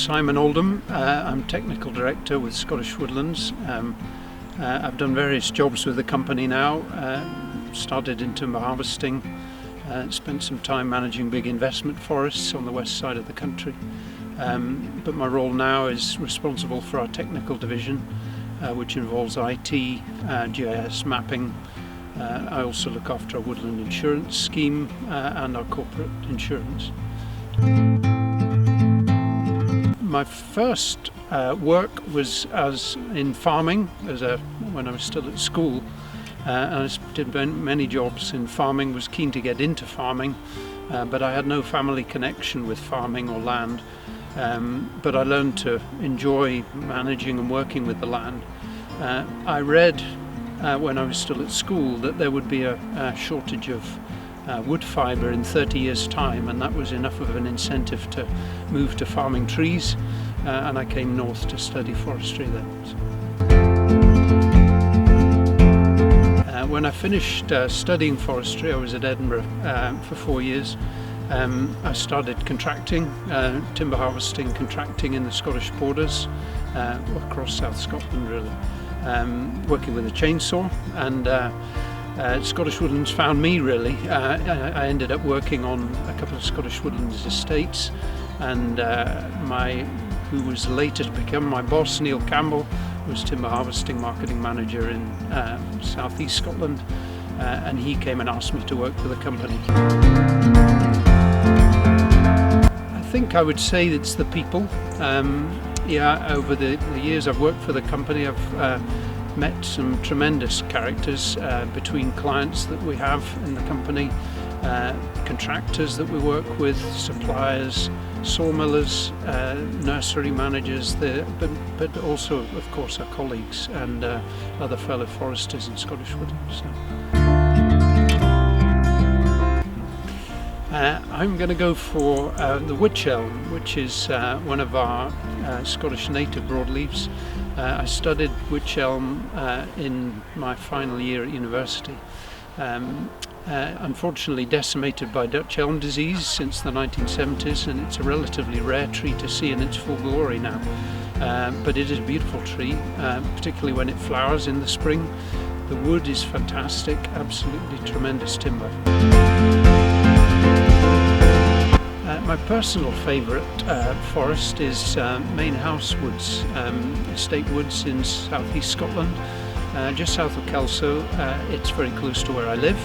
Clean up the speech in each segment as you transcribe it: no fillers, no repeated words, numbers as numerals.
Simon Oldham. I'm Technical Director with Scottish Woodlands. I've done various jobs with the company now. Started in timber harvesting, spent some time managing big investment forests on the west side of the country. But my role now is responsible for our technical division, which involves IT, GIS mapping. I also look after our woodland insurance scheme and our corporate insurance. My first work was in farming when I was still at school, and I did many jobs in farming. Was keen to get into farming, but I had no family connection with farming or land. But I learned to enjoy managing and working with the land. I read when I was still at school that there would be a shortage of wood fibre in 30 years' time, and that was enough of an incentive to move to farming trees, and I came north to study forestry then. When I finished studying forestry, I was at Edinburgh for 4 years. I started contracting, timber harvesting, contracting in the Scottish borders, across South Scotland really, working with a chainsaw, and Scottish Woodlands found me really. I ended up working on a couple of Scottish Woodlands estates, and who was later to become my boss, Neil Campbell, was timber harvesting marketing manager in South East Scotland, and he came and asked me to work for the company. I think I would say it's the people. Over the years I've worked for the company, I've met some tremendous characters between clients that we have in the company, contractors that we work with, suppliers, sawmillers, nursery managers, but also of course our colleagues and other fellow foresters in Scottish Woodlands. I'm going to go for the wych elm, which is one of our Scottish native broadleaves. I studied wych elm in my final year at university. Unfortunately decimated by Dutch elm disease since the 1970s, and it's a relatively rare tree to see in its full glory now. But it is a beautiful tree, particularly when it flowers in the spring. The wood is fantastic, absolutely tremendous timber. My personal favourite forest is Main House Woods, estate woods in South East Scotland, just south of Kelso. It's very close to where I live,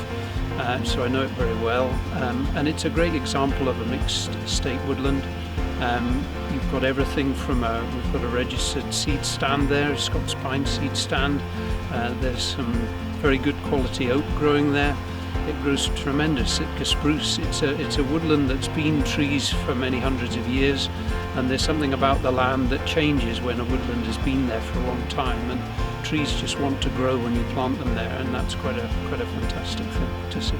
so I know it very well, and it's a great example of a mixed estate woodland. You've got everything from we've got a registered seed stand there, a Scots pine seed stand. There's some very good quality oak growing there. It grows tremendous Sitka spruce. It's a woodland that's been trees for many hundreds of years, and there's something about the land that changes when a woodland has been there for a long time, and trees just want to grow when you plant them there, and that's quite a fantastic thing to see.